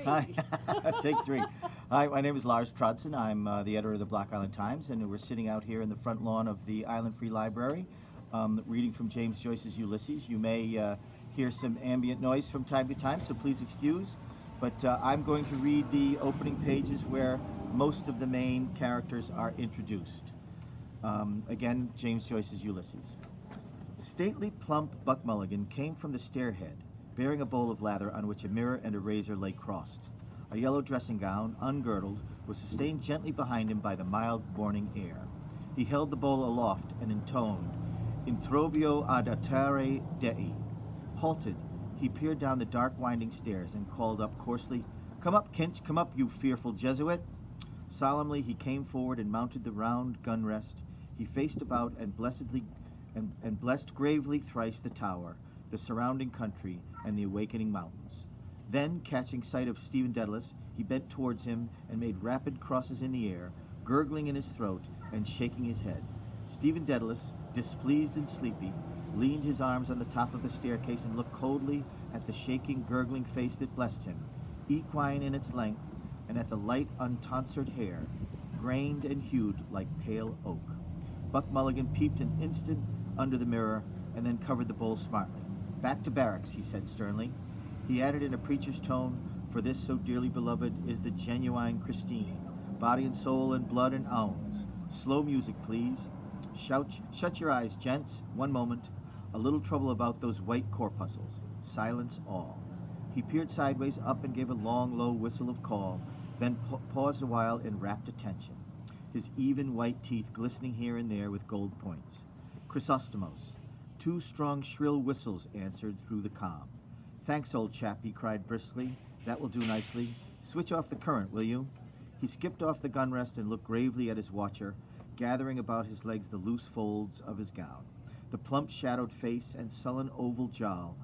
Hi. Take three. Hi, my name is Lars Trodsen. I'm the editor of the Black Island Times, and we're sitting out here in the front lawn of the Island Free Library, reading from James Joyce's Ulysses. You may hear some ambient noise from time to time, so please excuse. But I'm going to read the opening pages where most of the main characters are introduced. Again, James Joyce's Ulysses. Stately, plump Buck Mulligan came from the stairhead, bearing a bowl of lather on which a mirror and a razor lay crossed. A yellow dressing gown, ungirdled, was sustained gently behind him by the mild morning air. He held the bowl aloft and intoned, Introbio ad altare Dei. Halted, he peered down the dark winding stairs and called up coarsely, Come up, Kinch, come up, you fearful Jesuit. Solemnly he came forward and mounted the round gun rest. He faced about and blessed gravely thrice the tower, the surrounding country, and the awakening mountains. Then, catching sight of Stephen Dedalus, he bent towards him and made rapid crosses in the air, gurgling in his throat and shaking his head. Stephen Dedalus, displeased and sleepy, leaned his arms on the top of the staircase and looked coldly at the shaking, gurgling face that blessed him, equine in its length, and at the light, untonsured hair, grained and hued like pale oak. Buck Mulligan peeped an instant under the mirror and then covered the bowl smartly. Back to barracks, he said sternly. He added in a preacher's tone, for this so dearly beloved is the genuine Christine, body and soul and blood and owns. Slow music, please. Shut your eyes, gents. One moment. A little trouble about those white corpuscles. Silence all. He peered sideways up and gave a long, low whistle of call, then paused a while in rapt attention, his even white teeth glistening here and there with gold points. Chrysostomos. Two strong, shrill whistles answered through the calm. Thanks, old chap, he cried briskly. That will do nicely. Switch off the current, will you? He skipped off the gun rest and looked gravely at his watcher, gathering about his legs the loose folds of his gown. The plump, shadowed face and sullen oval jowl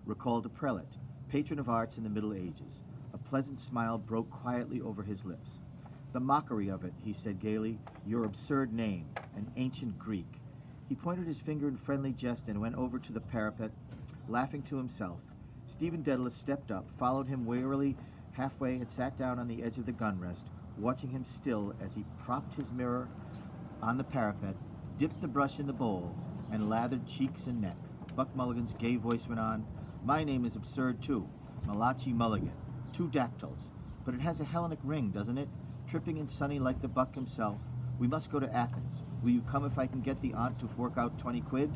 recalled a prelate, patron of arts in the Middle Ages. A pleasant smile broke quietly over his lips. The mockery of it, he said gaily, your absurd name, an ancient Greek. He pointed his finger in friendly jest and went over to the parapet, laughing to himself. Stephen Dedalus stepped up, followed him warily halfway, and sat down on the edge of the gun rest, watching him still as he propped his mirror on the parapet, dipped the brush in the bowl, and lathered cheeks and neck. Buck Mulligan's gay voice went on, My name is absurd, too. Malachi Mulligan. 2 dactyls. But it has a Hellenic ring, doesn't it? Tripping and sunny like the Buck himself. We must go to Athens. Will you come if I can get the aunt to fork out 20 quid?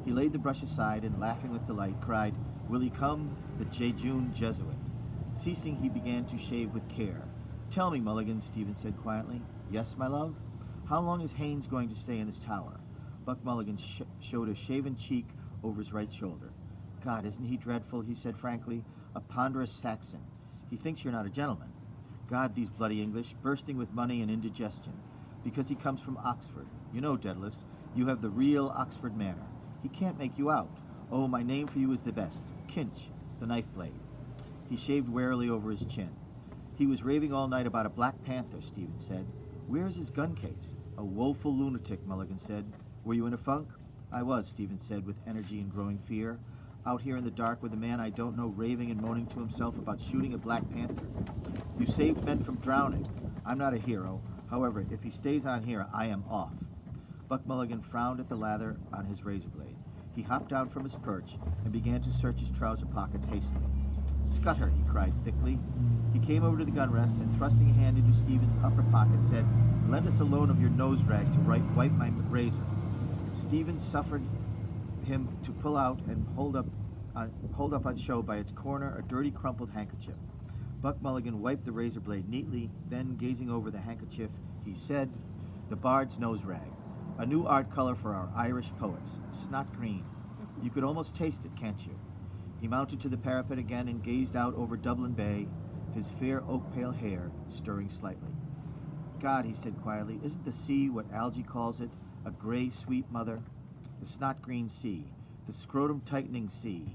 He laid the brush aside and, laughing with delight, cried, Will he come, the jejune Jesuit? Ceasing, he began to shave with care. Tell me, Mulligan, Stephen said quietly. Yes, my love? How long is Haynes going to stay in this tower? Buck Mulligan showed a shaven cheek over his right shoulder. God, isn't he dreadful, he said frankly. A ponderous Saxon. He thinks you're not a gentleman. God, these bloody English, bursting with money and indigestion. Because he comes from Oxford. You know, Dedalus, you have the real Oxford manner. He can't make you out. Oh, my name for you is the best. Kinch, the knife blade. He shaved warily over his chin. He was raving all night about a Black Panther, Stephen said. Where's his gun case? A woeful lunatic, Mulligan said. Were you in a funk? I was, Stephen said with energy and growing fear. Out here in the dark with a man I don't know raving and moaning to himself about shooting a Black Panther. You saved men from drowning. I'm not a hero. However, if he stays on here, I am off. Buck Mulligan frowned at the lather on his razor blade. He hopped down from his perch and began to search his trouser pockets hastily. Scutter, he cried thickly. He came over to the gun rest and, thrusting a hand into Stephen's upper pocket, said, Lend us a loan of your nose rag to wipe my razor. Stephen suffered him to pull out and hold up on show by its corner a dirty, crumpled handkerchief. Buck Mulligan wiped the razor blade neatly, then, gazing over the handkerchief, he said, The Bard's nose rag. A new art color for our Irish poets. Snot green. You could almost taste it, can't you? He mounted to the parapet again and gazed out over Dublin Bay, his fair oak-pale hair stirring slightly. God, he said quietly, isn't the sea what Algy calls it, a gray, sweet mother? The snot-green sea, the scrotum-tightening sea.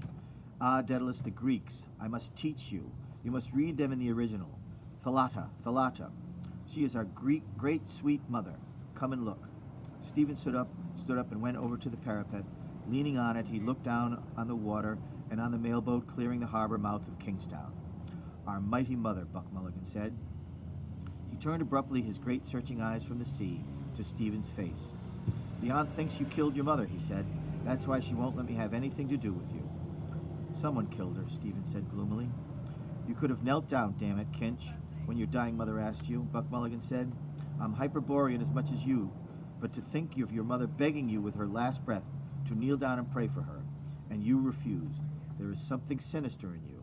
Ah, Dedalus, the Greeks, I must teach you. You must read them in the original. Thalata, Thalata. She is our great, sweet mother. Come and look. Stephen stood up and went over to the parapet. Leaning on it, he looked down on the water and on the mailboat clearing the harbor mouth of Kingstown. Our mighty mother, Buck Mulligan said. He turned abruptly his great searching eyes from the sea to Stephen's face. The aunt thinks you killed your mother, he said. That's why she won't let me have anything to do with you. Someone killed her, Stephen said gloomily. You could have knelt down, damn it, Kinch, when your dying mother asked you, Buck Mulligan said. I'm Hyperborean as much as you, but to think of your mother begging you with her last breath to kneel down and pray for her, and you refused. There is something sinister in you.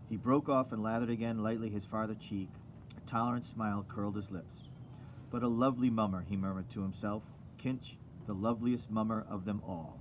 He broke off and lathered again lightly his farther cheek. A tolerant smile curled his lips. But a lovely mummer, he murmured to himself. Kinch, the loveliest mummer of them all.